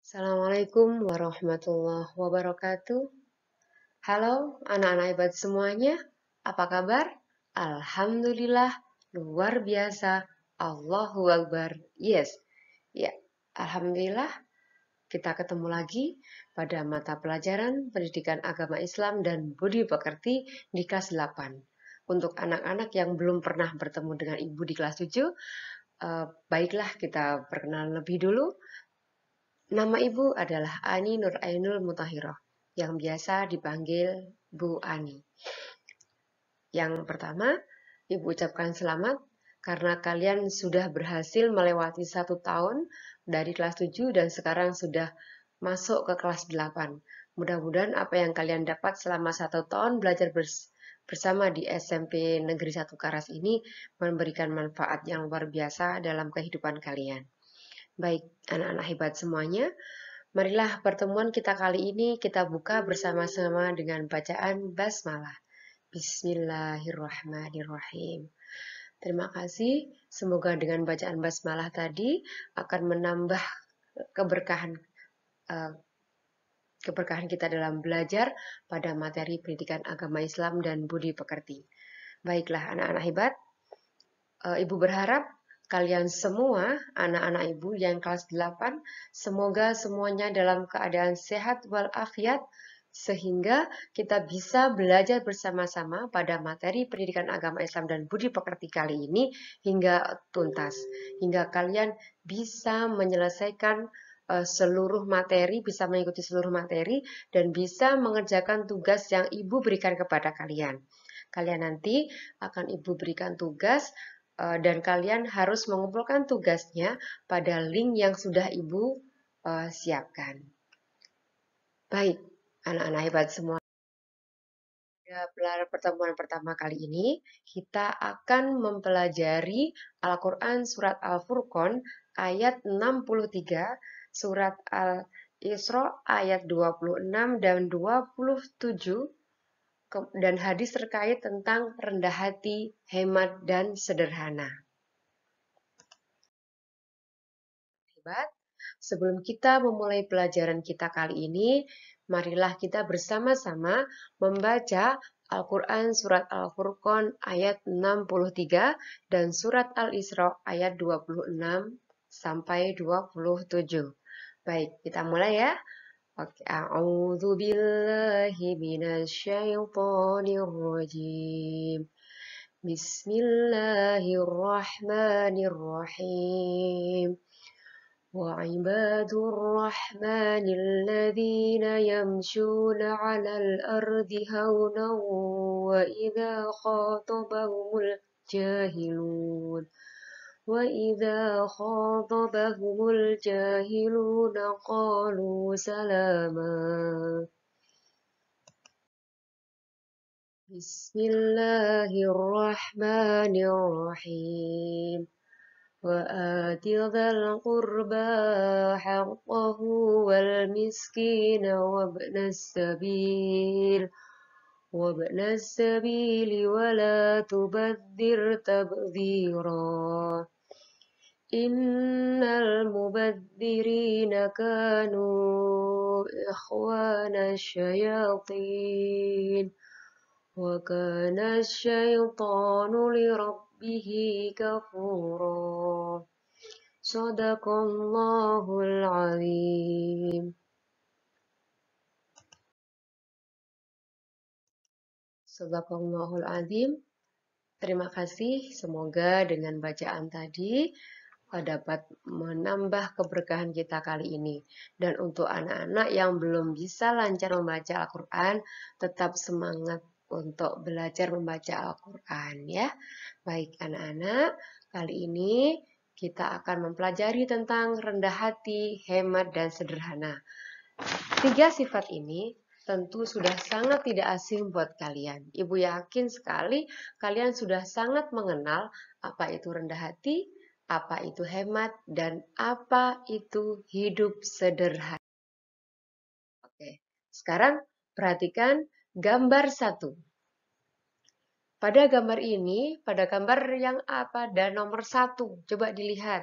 Assalamualaikum warahmatullahi wabarakatuh. Halo anak-anak hebat semuanya, apa kabar? Alhamdulillah, luar biasa, Allahu Akbar. Yes, ya, Alhamdulillah kita ketemu lagi pada mata pelajaran Pendidikan Agama Islam dan Budi Pekerti di kelas 8. Untuk anak-anak yang belum pernah bertemu dengan Ibu di kelas 7, baiklah kita perkenalan lebih dulu. Nama Ibu adalah Ani Nurainul Muthahiroh, yang biasa dipanggil Bu Ani. Yang pertama, Ibu ucapkan selamat karena kalian sudah berhasil melewati 1 tahun dari kelas 7 dan sekarang sudah masuk ke kelas 8. Mudah-mudahan apa yang kalian dapat selama 1 tahun belajar bersama di SMP Negeri 1 Karas ini memberikan manfaat yang luar biasa dalam kehidupan kalian. Baik, anak-anak hebat semuanya, marilah pertemuan kita kali ini kita buka bersama-sama dengan bacaan basmalah. Bismillahirrahmanirrahim. Terima kasih, semoga dengan bacaan basmalah tadi akan menambah keberkahan kita dalam belajar pada materi pendidikan agama Islam dan budi pekerti. Baiklah anak-anak hebat, Ibu berharap kalian semua, anak-anak Ibu yang kelas 8, semoga semuanya dalam keadaan sehat walafiat, sehingga kita bisa belajar bersama-sama pada materi pendidikan agama Islam dan budi pekerti kali ini hingga tuntas. Hingga kalian bisa menyelesaikan seluruh materi, bisa mengikuti seluruh materi, dan bisa mengerjakan tugas yang Ibu berikan kepada kalian. Kalian nanti akan Ibu berikan tugas dan kalian harus mengumpulkan tugasnya pada link yang sudah Ibu siapkan. Baik, anak-anak hebat semua. Pada pertemuan pertama kali ini, kita akan mempelajari Al-Quran Surat Al-Furqan ayat 63, Surat Al-Isra ayat 26 dan 27, dan hadis terkait tentang rendah hati, hemat, dan sederhana. Hebat. Sebelum kita memulai pelajaran kita kali ini, marilah kita bersama-sama membaca Al-Quran Surat Al-Furqan ayat 63 dan Surat Al-Isra ayat 26 sampai 27. Baik, kita mulai ya. Oke, a'udzu billahi minasyaitonir rajim. Bismillahirrahmanirrahim. وعباد الرحمن الذين يمشون على الأرض هونا وإذا خاطبهم الجاهلون قالوا سلاما. بسم الله الرحمن الرحيم. وآت ذا القربى حقه والمسكين وابن السبيل ولا تبذر تبذيرا إن المبذرين كانوا إخوان الشياطين وكان الشيطان لربه كفورا. صدق الله العظيم. Sadaqallahul azim. Terima kasih, semoga dengan bacaan tadi dapat menambah keberkahan kita kali ini. Dan untuk anak-anak yang belum bisa lancar membaca Al-Quran, tetap semangat untuk belajar membaca Al-Quran ya. Baik anak-anak, kali ini kita akan mempelajari tentang rendah hati, hemat, dan sederhana. 3 sifat ini tentu sudah sangat tidak asing buat kalian. Ibu yakin sekali kalian sudah sangat mengenal apa itu rendah hati, apa itu hemat, dan apa itu hidup sederhana. Oke, sekarang perhatikan gambar 1. Pada gambar ini, pada gambar yang apa? Dan nomor 1, coba dilihat.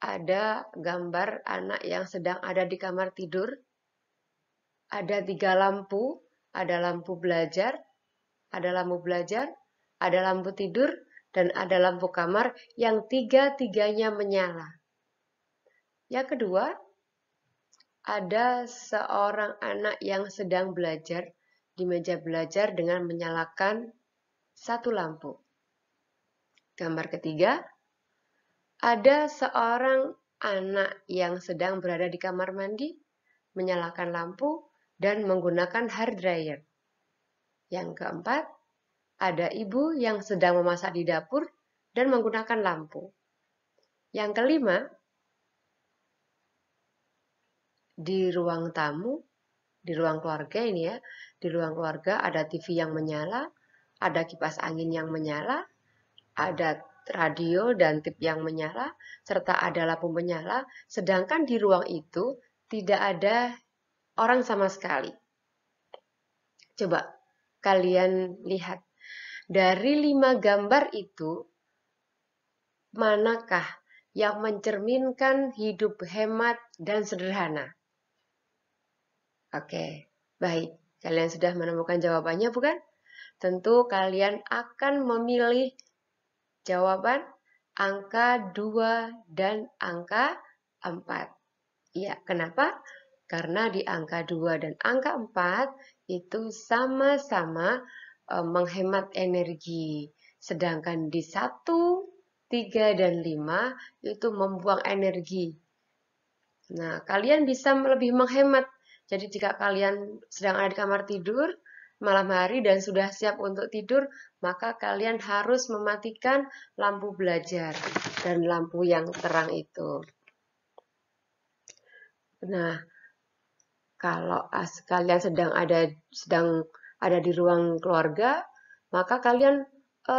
ada gambar anak yang sedang ada di kamar tidur. Ada 3 lampu, ada lampu belajar, ada lampu tidur, dan ada lampu kamar yang tiga-tiganya menyala. Yang kedua, ada seorang anak yang sedang belajar di meja belajar dengan menyalakan satu lampu. Gambar ketiga, ada seorang anak yang sedang berada di kamar mandi, menyalakan lampu, dan menggunakan hair dryer. Yang keempat, ada ibu yang sedang memasak di dapur dan menggunakan lampu. Yang kelima, di ruang tamu, di ruang keluarga ini ya, di ruang keluarga ada TV yang menyala, ada kipas angin yang menyala, ada radio dan tip yang menyala, serta ada lampu menyala, sedangkan di ruang itu tidak ada orang sama sekali. Coba kalian lihat, dari 5 gambar itu, manakah yang mencerminkan hidup hemat dan sederhana? Oke, baik. Kalian sudah menemukan jawabannya, bukan? Tentu kalian akan memilih jawaban angka 2 dan angka 4. Iya, kenapa? Karena di angka 2 dan angka 4 itu sama-sama menghemat energi. Sedangkan di 1, 3, dan 5 itu membuang energi. Nah, kalian bisa lebih menghemat. Jadi jika kalian sedang ada di kamar tidur, malam hari dan sudah siap untuk tidur, maka kalian harus mematikan lampu belajar dan lampu yang terang itu. Nah, kalau kalian sedang ada di ruang keluarga, maka kalian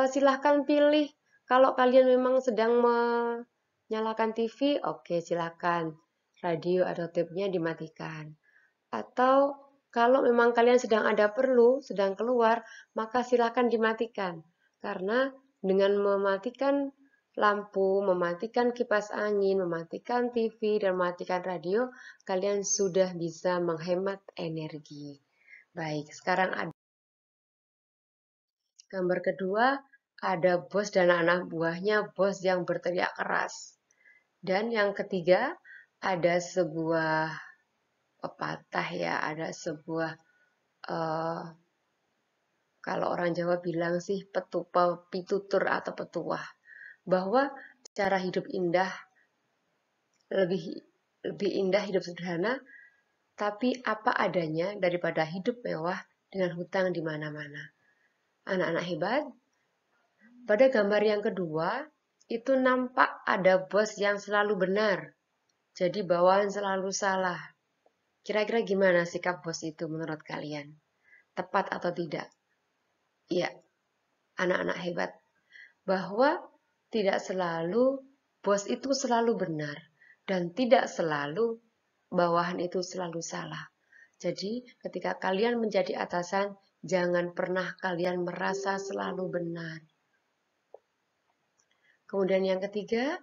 silahkan pilih. Kalau kalian memang sedang menyalakan TV, oke silahkan radio atau tape-nya dimatikan. Atau kalau memang kalian sedang ada perlu, sedang keluar, maka silakan dimatikan. Karena dengan mematikan lampu, mematikan kipas angin, mematikan TV, dan mematikan radio, kalian sudah bisa menghemat energi. Baik, sekarang ada gambar kedua, ada bos dan anak buahnya, bos yang berteriak keras. Dan yang ketiga, ada sebuah pepatah ya, ada sebuah kalau orang Jawa bilang sih pitutur atau petuah, bahwa cara hidup indah lebih indah hidup sederhana, tapi apa adanya daripada hidup mewah dengan hutang di mana-mana. Anak-anak hebat, pada gambar yang kedua itu nampak ada bos yang selalu benar, jadi bawahan selalu salah. Kira-kira gimana sikap bos itu menurut kalian? Tepat atau tidak? Iya, anak-anak hebat, bahwa tidak selalu bos itu selalu benar dan tidak selalu bawahan itu selalu salah. Jadi, ketika kalian menjadi atasan, jangan pernah kalian merasa selalu benar. Kemudian yang ketiga,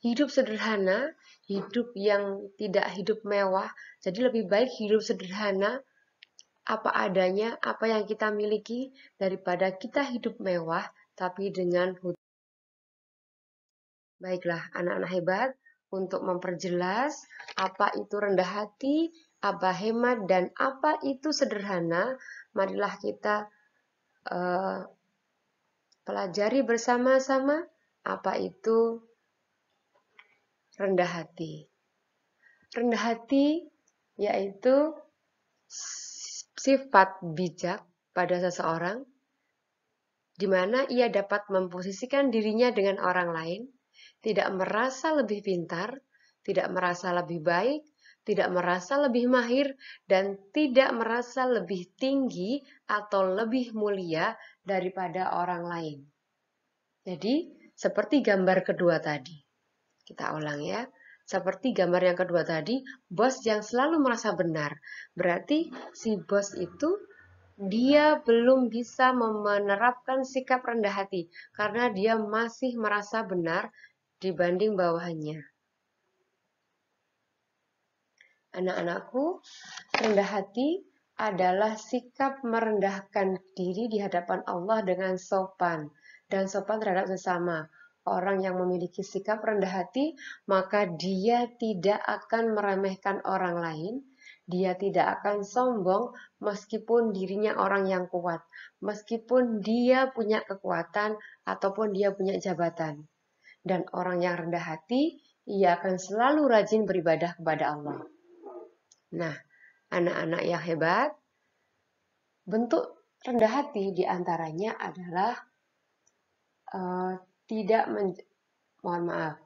hidup sederhana, hidup yang tidak hidup mewah. Jadi lebih baik hidup sederhana, apa adanya, apa yang kita miliki, daripada kita hidup mewah, tapi dengan hutang. Baiklah, anak-anak hebat, untuk memperjelas apa itu rendah hati, apa hemat, dan apa itu sederhana, marilah kita pelajari bersama-sama apa itu rendah hati. Rendah hati yaitu sifat bijak pada seseorang, di mana ia dapat memposisikan dirinya dengan orang lain, tidak merasa lebih pintar, tidak merasa lebih baik, tidak merasa lebih mahir, dan tidak merasa lebih tinggi atau lebih mulia daripada orang lain. Jadi, seperti gambar kedua tadi. Kita ulang ya. Seperti gambar yang kedua tadi, bos yang selalu merasa benar. Berarti si bos itu dia belum bisa menerapkan sikap rendah hati karena dia masih merasa benar dibanding bawahannya. Anak-anakku, rendah hati adalah sikap merendahkan diri di hadapan Allah dengan sopan dan sopan terhadap sesama. Orang yang memiliki sikap rendah hati, maka dia tidak akan meremehkan orang lain, dia tidak akan sombong meskipun dirinya orang yang kuat, meskipun dia punya kekuatan ataupun dia punya jabatan. Dan orang yang rendah hati, ia akan selalu rajin beribadah kepada Allah. Nah, anak-anak yang hebat, bentuk rendah hati diantaranya adalah tidak mohon maaf.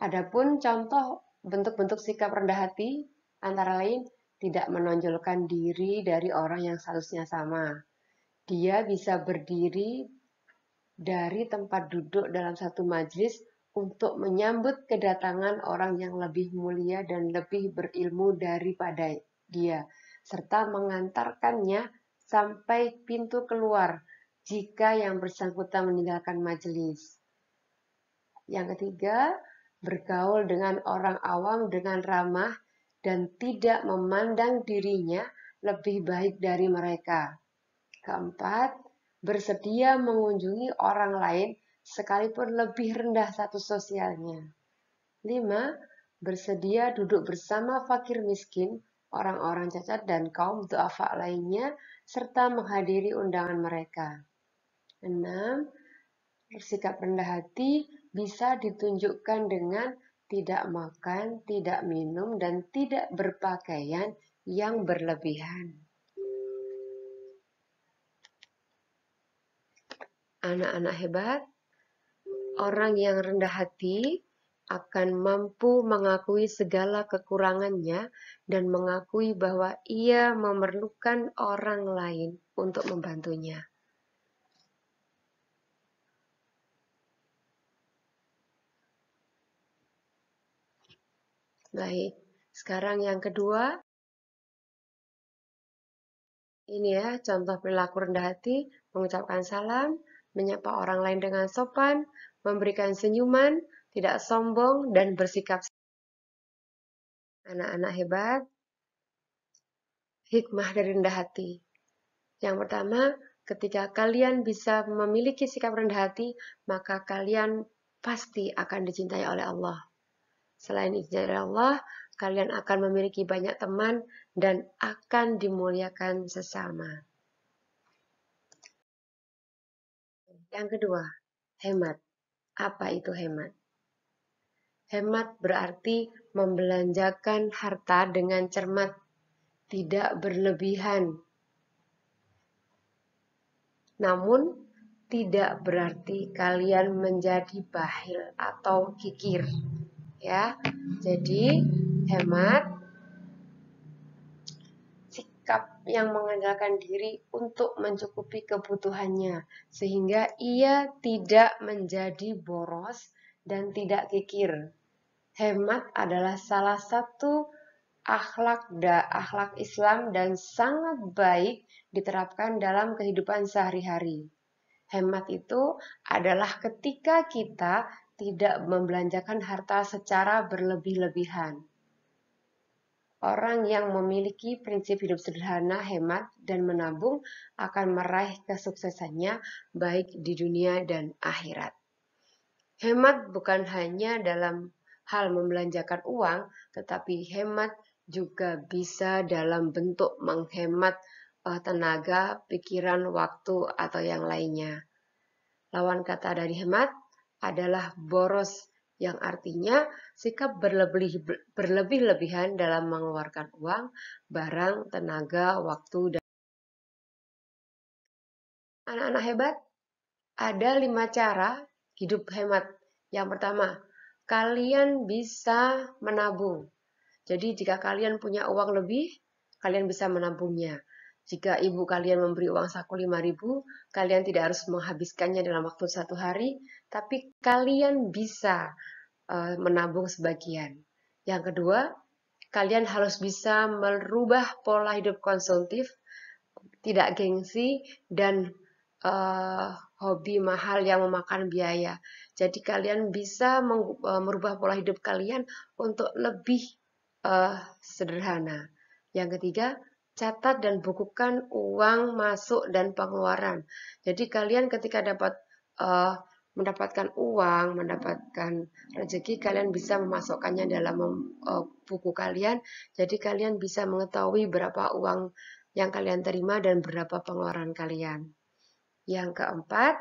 Adapun contoh bentuk-bentuk sikap rendah hati antara lain tidak menonjolkan diri dari orang yang seharusnya sama. Dia bisa berdiri dari tempat duduk dalam satu majelis untuk menyambut kedatangan orang yang lebih mulia dan lebih berilmu daripada dia, serta mengantarkannya sampai pintu keluar jika yang bersangkutan meninggalkan majelis. Yang ketiga, bergaul dengan orang awam dengan ramah dan tidak memandang dirinya lebih baik dari mereka. Keempat, bersedia mengunjungi orang lain sekalipun lebih rendah status sosialnya. 5. Bersedia duduk bersama fakir miskin, orang-orang cacat dan kaum du'afa lainnya, serta menghadiri undangan mereka. 6. Sikap rendah hati bisa ditunjukkan dengan tidak makan, tidak minum, dan tidak berpakaian yang berlebihan. Anak-anak hebat, orang yang rendah hati akan mampu mengakui segala kekurangannya dan mengakui bahwa ia memerlukan orang lain untuk membantunya. Baik, sekarang yang kedua, ini ya contoh perilaku rendah hati, mengucapkan salam, menyapa orang lain dengan sopan, memberikan senyuman, tidak sombong, dan bersikap. Anak-anak hebat, hikmah dari rendah hati. Yang pertama, ketika kalian bisa memiliki sikap rendah hati, maka kalian pasti akan dicintai oleh Allah. Selain dicintai oleh Allah, kalian akan memiliki banyak teman dan akan dimuliakan sesama. Yang kedua, hemat. Apa itu hemat? Hemat berarti membelanjakan harta dengan cermat, tidak berlebihan. Namun, tidak berarti kalian menjadi bakhil atau kikir. Ya, jadi hemat sikap yang mengandalkan diri untuk mencukupi kebutuhannya sehingga ia tidak menjadi boros dan tidak kikir. Hemat adalah salah satu akhlak Islam dan sangat baik diterapkan dalam kehidupan sehari-hari. Hemat itu adalah ketika kita tidak membelanjakan harta secara berlebih-lebihan. Orang yang memiliki prinsip hidup sederhana, hemat, dan menabung akan meraih kesuksesannya baik di dunia dan akhirat. Hemat bukan hanya dalam hal membelanjakan uang, tetapi hemat juga bisa dalam bentuk menghemat tenaga, pikiran, waktu, atau yang lainnya. Lawan kata dari hemat adalah boros, yang artinya sikap berlebih-lebihan dalam mengeluarkan uang, barang, tenaga, waktu, dan anak-anak hebat. Ada 5 cara hidup hemat. Yang pertama, kalian bisa menabung. Jadi jika kalian punya uang lebih, kalian bisa menabungnya. Jika ibu kalian memberi uang saku 5.000, kalian tidak harus menghabiskannya dalam waktu 1 hari, tapi kalian bisa menabung sebagian. Yang kedua, kalian harus bisa merubah pola hidup konsumtif, tidak gengsi, dan hobi mahal yang memakan biaya. Jadi kalian bisa merubah pola hidup kalian untuk lebih sederhana. Yang ketiga, catat dan bukukan uang masuk dan pengeluaran. Jadi kalian ketika mendapatkan uang, mendapatkan rezeki, kalian bisa memasukkannya dalam buku kalian. Jadi kalian bisa mengetahui berapa uang yang kalian terima dan berapa pengeluaran kalian. Yang keempat,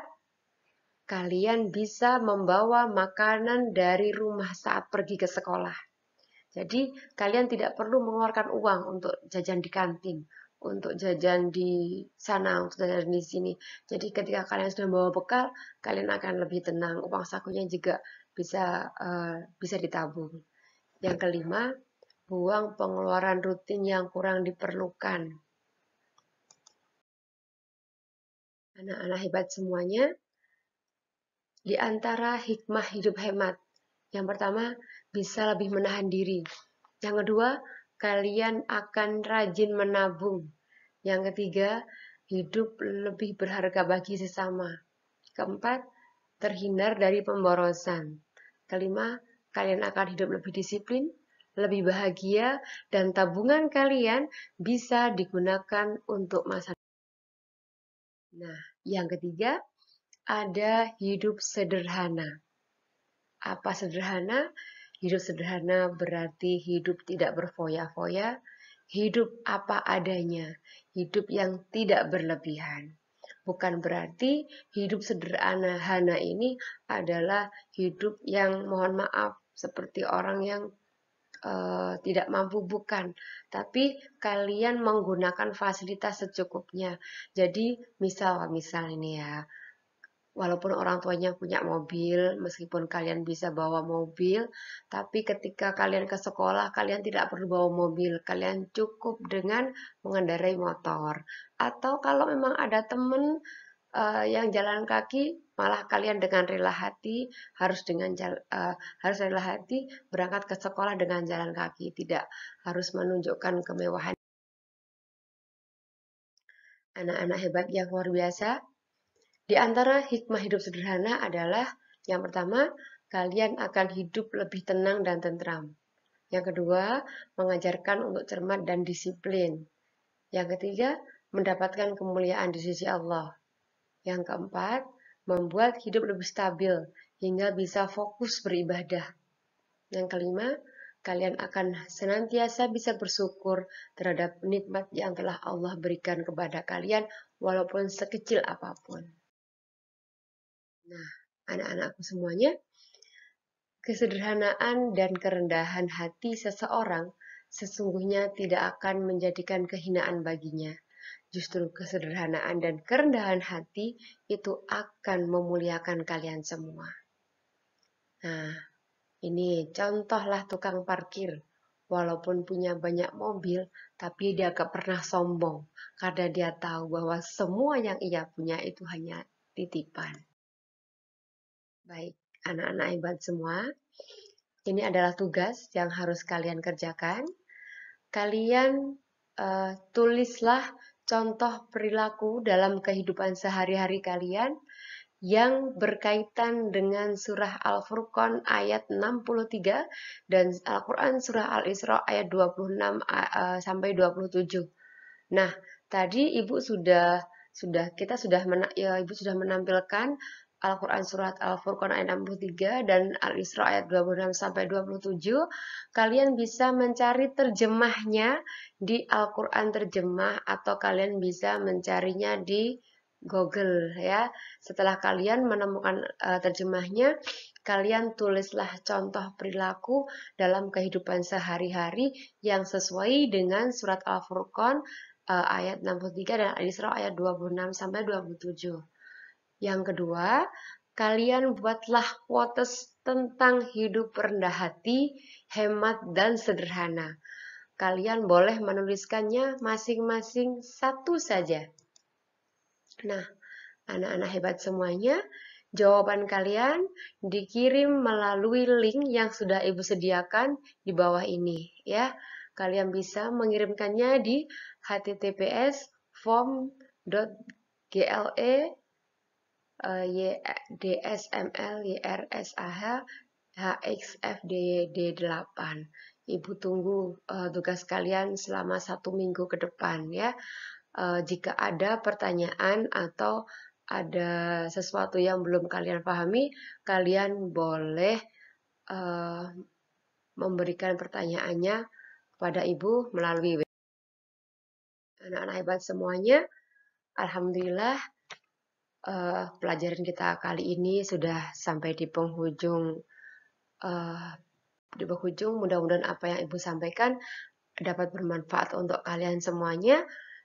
kalian bisa membawa makanan dari rumah saat pergi ke sekolah. Jadi kalian tidak perlu mengeluarkan uang untuk jajan di kantin, untuk jajan di sana, untuk jajan di sini. Jadi ketika kalian sudah membawa bekal, kalian akan lebih tenang. Uang sakunya juga bisa ditabung. Yang kelima, buang pengeluaran rutin yang kurang diperlukan. Anak-anak hebat semuanya, di antara hikmah hidup hemat. Yang pertama, bisa lebih menahan diri. Yang kedua, kalian akan rajin menabung. Yang ketiga, hidup lebih berharga bagi sesama. Keempat, terhindar dari pemborosan. Kelima, kalian akan hidup lebih disiplin, lebih bahagia, dan tabungan kalian bisa digunakan untuk masa depan. Nah, yang ketiga, ada hidup sederhana. Apa sederhana? Hidup sederhana berarti hidup tidak berfoya-foya, hidup apa adanya, hidup yang tidak berlebihan. Bukan berarti hidup sederhana ini adalah hidup yang mohon maaf seperti orang yang tidak mampu, bukan. Tapi kalian menggunakan fasilitas secukupnya. Jadi misal ini ya, walaupun orang tuanya punya mobil, meskipun kalian bisa bawa mobil, tapi ketika kalian ke sekolah, kalian tidak perlu bawa mobil. Kalian cukup dengan mengendarai motor. Atau kalau memang ada teman yang jalan kaki, malah kalian dengan rela hati harus rela hati berangkat ke sekolah dengan jalan kaki, tidak harus menunjukkan kemewahan. Anak-anak hebat yang luar biasa. Di antara hikmah hidup sederhana adalah yang pertama, kalian akan hidup lebih tenang dan tentram. Yang kedua, mengajarkan untuk cermat dan disiplin. Yang ketiga, mendapatkan kemuliaan di sisi Allah. Yang keempat, membuat hidup lebih stabil hingga bisa fokus beribadah. Yang kelima, kalian akan senantiasa bisa bersyukur terhadap nikmat yang telah Allah berikan kepada kalian walaupun sekecil apapun. Nah, anak-anakku semuanya, kesederhanaan dan kerendahan hati seseorang sesungguhnya tidak akan menjadikan kehinaan baginya. Justru kesederhanaan dan kerendahan hati itu akan memuliakan kalian semua. Nah, ini contohlah tukang parkir. Walaupun punya banyak mobil, tapi dia gak pernah sombong. Karena dia tahu bahwa semua yang ia punya itu hanya titipan. Baik, anak-anak hebat semua, ini adalah tugas yang harus kalian kerjakan. Kalian tulislah contoh perilaku dalam kehidupan sehari-hari kalian yang berkaitan dengan surah Al-Furqan ayat 63 dan Al-Quran surah Al-Isra ayat 26 sampai 27. Nah, tadi Ibu sudah menampilkan Al-Quran surat Al-Furqan ayat 63 dan Al-Isra ayat 26 sampai 27. Kalian bisa mencari terjemahnya di Al-Quran terjemah atau kalian bisa mencarinya di Google ya. Setelah kalian menemukan terjemahnya, kalian tulislah contoh perilaku dalam kehidupan sehari-hari yang sesuai dengan surat Al-Furqan ayat 63 dan Al-Isra ayat 26 sampai 27. Yang kedua, kalian buatlah quotes tentang hidup rendah hati, hemat, dan sederhana. Kalian boleh menuliskannya masing-masing satu saja. Nah, anak-anak hebat semuanya, jawaban kalian dikirim melalui link yang sudah Ibu sediakan di bawah ini ya. Kalian bisa mengirimkannya di https://form.gle dsmlyrsah HXFDD8. Ibu tunggu tugas kalian selama 1 minggu ke depan ya. Jika ada pertanyaan atau ada sesuatu yang belum kalian pahami, kalian boleh memberikan pertanyaannya kepada Ibu melalui WA. Anak-anak hebat semuanya, alhamdulillah pelajaran kita kali ini sudah sampai di penghujung. Mudah-mudahan apa yang Ibu sampaikan dapat bermanfaat untuk kalian semuanya,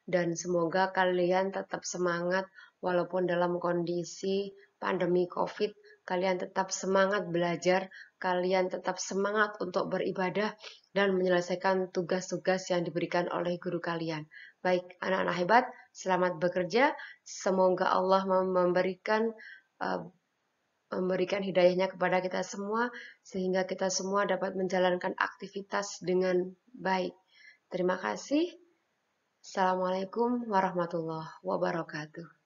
dan semoga kalian tetap semangat walaupun dalam kondisi pandemi COVID. Kalian tetap semangat belajar, kalian tetap semangat untuk beribadah dan menyelesaikan tugas-tugas yang diberikan oleh guru kalian. Baik, anak-anak hebat, selamat bekerja. Semoga Allah memberikan hidayahnya kepada kita semua, sehingga kita semua dapat menjalankan aktivitas dengan baik. Terima kasih. Assalamualaikum warahmatullahi wabarakatuh.